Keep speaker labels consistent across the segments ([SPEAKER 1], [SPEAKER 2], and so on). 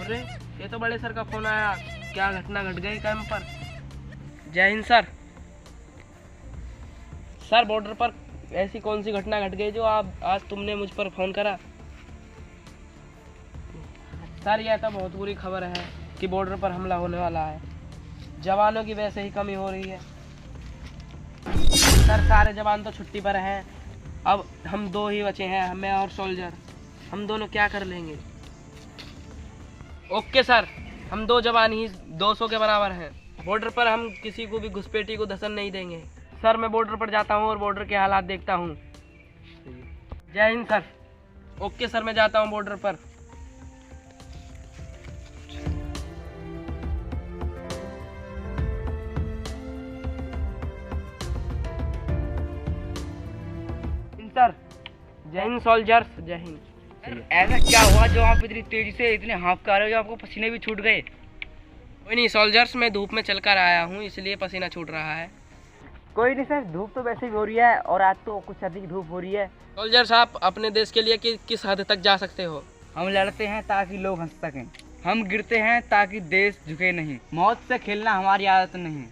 [SPEAKER 1] अरे ये तो बड़े सर का फोन आया। क्या घटना घट गई कैंप पर? जय हिंद सर। सर बॉर्डर पर ऐसी कौन सी घटना घट गई जो आप आज तुमने मुझ पर फोन करा? सर यह तो बहुत बुरी खबर है कि बॉर्डर पर हमला होने वाला है। जवानों की वैसे ही कमी हो रही है। सर सारे जवान तो छुट्टी पर हैं। अब हम दो ही बचे हैं, मैं और सोल्जर। हम दोनों क्या कर लेंगे? ओके सर, हम दो जवान ही 200 के बराबर हैं। बॉर्डर पर हम किसी को भी घुसपैठी को धसन नहीं देंगे। सर मैं बॉर्डर पर जाता हूँ और बॉर्डर के हालात देखता हूँ। जय हिंद सर। ओके सर, मैं जाता हूँ बॉर्डर पर। सर जय हिंद सोल्जर्स, जय हिंद।
[SPEAKER 2] ऐसा क्या हुआ जो आप इतनी तेजी से इतने हाँफ कर रहे हो, आपको पसीने भी छूट गए?
[SPEAKER 1] कोई नहीं सोल्जर्स, मैं धूप में चलकर आया हूँ इसलिए पसीना छूट रहा है।
[SPEAKER 2] कोई नहीं सर, धूप तो वैसे भी हो रही है और आज तो कुछ अधिक धूप हो रही है।
[SPEAKER 1] सोल्जर्स आप अपने देश के लिए किस हद तक जा सकते हो?
[SPEAKER 2] हम लड़ते हैं ताकि लोग हंस सकें, हम गिरते हैं ताकि देश झुके नहीं। मौत से खेलना हमारी आदत नहीं,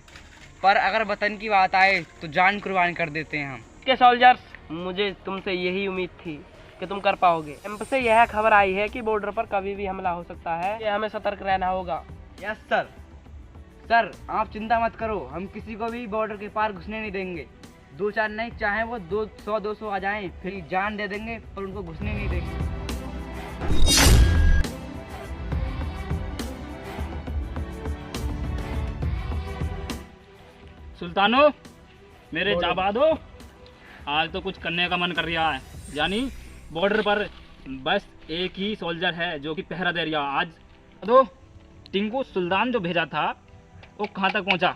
[SPEAKER 2] पर अगर वतन की बात आए तो जान कुर्बान कर देते हैं हम।
[SPEAKER 1] के सोल्जर्स, मुझे तुमसे यही उम्मीद थी कि तुम कर पाओगे। कैंप से यह खबर आई है कि बॉर्डर पर कभी भी हमला हो सकता है, ये हमें सतर्क रहना होगा।
[SPEAKER 2] Yes sir. सर आप चिंता मत करो, हम किसी को भी बॉर्डर के पार घुसने नहीं देंगे। दो चार नहीं, चाहे वो 200 आ जाएं, फिर जान दे देंगे पर उनको घुसने नहीं देंगे।
[SPEAKER 3] सुल्तानो, मेरे जाबादो, आज तो कुछ करने का मन कर रहा है। यानी बॉर्डर पर बस एक ही सोल्जर है जो कि पहरा दे रहा है। आज दो टिंकू सुल्तान जो भेजा था वो कहाँ तक पहुँचा,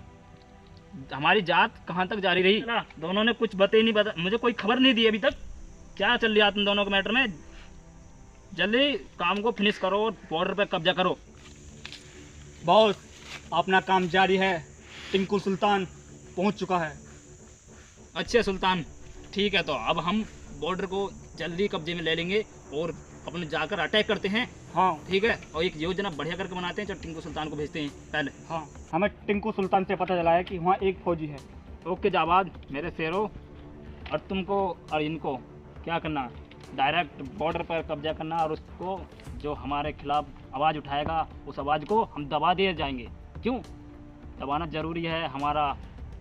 [SPEAKER 3] हमारी जात कहाँ तक जारी रही? दोनों ने कुछ बता, मुझे कोई खबर नहीं दी अभी तक। क्या चल रहा तुम दोनों के मैटर में? जल्दी काम को फिनिश करो और बॉर्डर पर कब्जा करो।
[SPEAKER 4] बॉस अपना काम जारी है, टिंकू सुल्तान पहुंच चुका है।
[SPEAKER 3] अच्छे सुल्तान, ठीक है, तो अब हम बॉर्डर को जल्दी कब्जे में ले लेंगे और अपने जाकर अटैक करते हैं।
[SPEAKER 4] हाँ
[SPEAKER 3] ठीक है, और एक योजना बढ़िया करके बनाते हैं, जो टिंकू सुल्तान को भेजते हैं पहले।
[SPEAKER 4] हाँ, हमें टिंकू सुल्तान से पता चला है कि वहाँ एक फौजी है।
[SPEAKER 3] ओके जाबाद मेरे शेरों, और तुमको और इनको क्या करना, डायरेक्ट बॉर्डर पर कब्जा करना और उसको जो हमारे खिलाफ आवाज़ उठाएगा उस आवाज़ को हम दबा दिए जाएंगे। क्यों दबाना ज़रूरी है? हमारा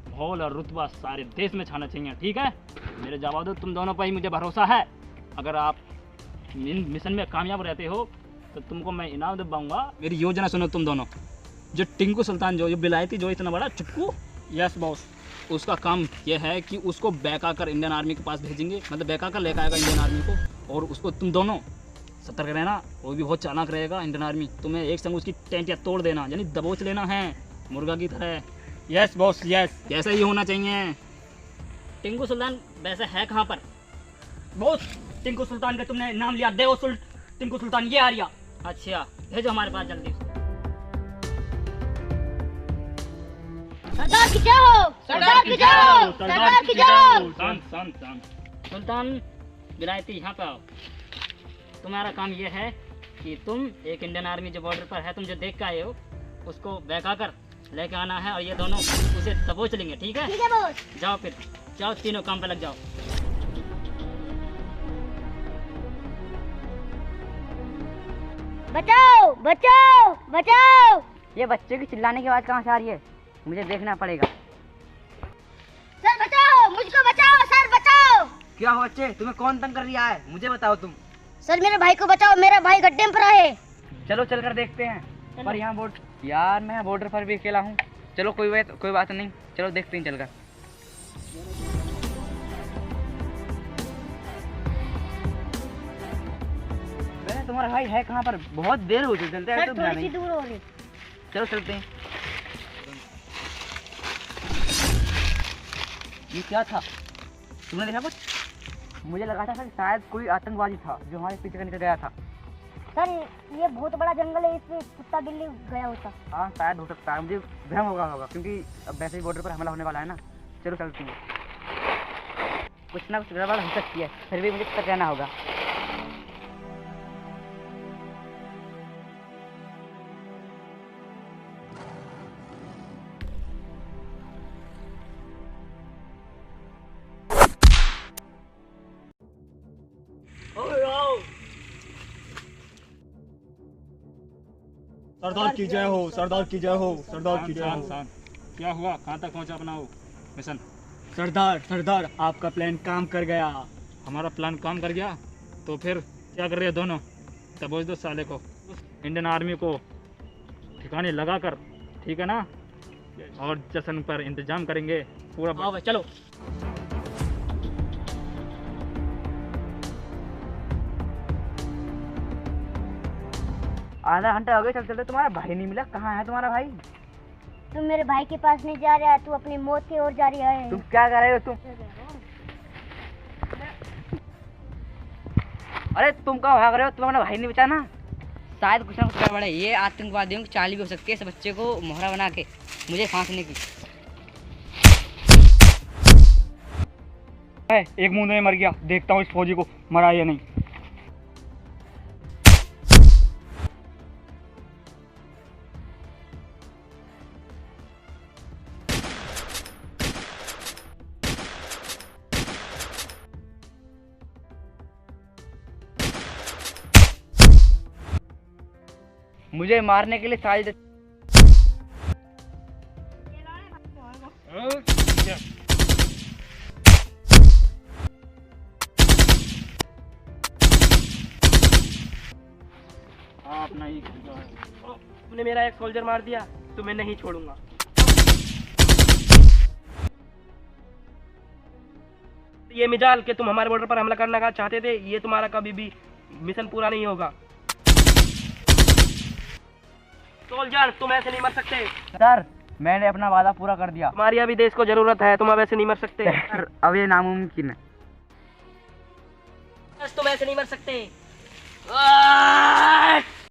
[SPEAKER 3] माहौल और रुतबा सारे देश में छाना चाहिए। ठीक है मेरे जाबादो, तुम दोनों पर ही मुझे भरोसा है। अगर आप मिशन में कामयाब रहते हो तो तुमको मैं इनाम दिलवाऊंगा। मेरी योजना सुनो तुम दोनों। जो टिंकू सुल्तान जो बिलायती जो इतना बड़ा चुप्पू,
[SPEAKER 4] यस बॉस।
[SPEAKER 3] उसका काम यह है कि उसको बहका कर इंडियन आर्मी के पास भेजेंगे, मतलब बहका कर लेकर आएगा इंडियन आर्मी को। और उसको तुम दोनों सतर्क रहना, वो भी बहुत चालाक रहेगा इंडियन आर्मी। तुम्हें एक संग उसकी टेंटियाँ तोड़ देना, यानी दबोच लेना है मुर्गा की तरह।
[SPEAKER 4] Yes boss yes.
[SPEAKER 3] कैसा ही होना चाहिए। टिंकू सुल्तान वैसे है कहाँ पर?
[SPEAKER 2] बॉस टिंकू सुल्तान का तुमने नाम लिया, देखो टिंकू सुल्तान ये आ रहा।
[SPEAKER 3] अच्छा भेजो हमारे पास जल्दी।
[SPEAKER 5] सरदार की जय हो, सरदार की जय हो, सरदार की जय हो।
[SPEAKER 3] सुल्तान विलायती यहाँ पे आओ। तुम्हारा काम ये है कि तुम एक इंडियन आर्मी जो बॉर्डर पर है, तुम जो देख के आए हो, उसको बहका कर लेके आना है और ये दोनों उसे दबोच लेंगे। ठीक है?
[SPEAKER 5] ठीक है बॉस।
[SPEAKER 3] जाओ फिर, जाओ तीनों काम पे लग जाओ।
[SPEAKER 5] बचाओ बचाओ बचाओ।
[SPEAKER 2] ये बच्चे की चिल्लाने की आवाज़ कहाँ से आ रही है? मुझे देखना पड़ेगा।
[SPEAKER 5] सर बचाओ, मुझको बचाओ, सर बचाओ।
[SPEAKER 2] क्या हो बच्चे, तुम्हें कौन तंग कर रहा है? मुझे बताओ तुम।
[SPEAKER 5] सर मेरे भाई को बचाओ, मेरा भाई गड्ढे में पड़ा है।
[SPEAKER 2] चलो चलकर देखते हैं। पर यहाँ यार मैं बॉर्डर पर भी अकेला हूँ। चलो कोई बात नहीं, चलो देखते हैं चलकर। तुम्हारा भाई है कहाँ पर? बहुत देर हो गई, चलते हैं तो
[SPEAKER 5] थोड़ी सी दूर हो रही।
[SPEAKER 2] चलो चलते हैं। ये क्या था, तुमने देखा कुछ? मुझे लगा था सर शायद कोई आतंकवादी था जो हमारे पीछे का निकल गया था।
[SPEAKER 5] सर ये बहुत बड़ा जंगल है, इसमें कुत्ता बिल्ली गया होता।
[SPEAKER 2] हाँ शायद हो सकता है, मुझे भ्रम होगा क्योंकि अब वैसे ही बॉर्डर पर हमला होने वाला है ना। चलो चलते हैं, कुछ ना कुछ गड़बड़ हो सकती है, फिर भी मुझे सतर्क रहना होगा।
[SPEAKER 4] सरदार की जय हो, सरदार की जय हो, सरदार की जय
[SPEAKER 3] शांत
[SPEAKER 4] हो।
[SPEAKER 3] शांत। क्या हुआ, कहाँ तक पहुँचा अपना वो मिशन?
[SPEAKER 4] सरदार आपका प्लान काम कर गया।
[SPEAKER 3] हमारा प्लान काम कर गया, तो फिर क्या कर रहे हो दोनों? दबोच दो साले को, इंडियन आर्मी को ठिकाने लगा कर, ठीक है ना? और जश्न पर इंतजाम करेंगे पूरा।
[SPEAKER 4] हाँ भाई चलो।
[SPEAKER 2] आधा घंटा हो गया चलते चलते, तुम्हारा भाई नहीं मिला। कहाँ है तुम्हारा भाई?
[SPEAKER 5] तुम मेरे भाई के पास नहीं जा रहा, तू अपनी मौत की ओर जा रही है।
[SPEAKER 2] तुम क्या कर रहे हो तुम? अरे तुम कहाँ भाग रहे हो? तुम्हारा भाई नहीं बचा ना? शायद कुछ ना कुछ गड़बड़ है। ये आतंकवादियों की चाल भी हो सकती है इस बच्चे को मोहरा बना के मुझे फांसने की।
[SPEAKER 4] एक मुंह में मर गया, देखता हूँ इस फौजी को मरा या नहीं।
[SPEAKER 2] मुझे मारने के लिए साजिश।
[SPEAKER 3] हाँ, अपना ही
[SPEAKER 1] तुमने मेरा एक सोल्जर मार दिया तो मैं नहीं छोड़ूंगा। ये मिजाल कि तुम हमारे बॉर्डर पर हमला करना का चाहते थे, ये तुम्हारा कभी भी मिशन पूरा नहीं होगा। सोल्जर तुम ऐसे नहीं मर सकते।
[SPEAKER 2] सर मैंने अपना वादा पूरा कर दिया।
[SPEAKER 1] तुम्हारी अभी देश को जरूरत है, तुम अब ऐसे नहीं मर सकते।
[SPEAKER 2] सर अब ये नामुमकिन है।
[SPEAKER 1] तुम ऐसे नहीं मर सकते।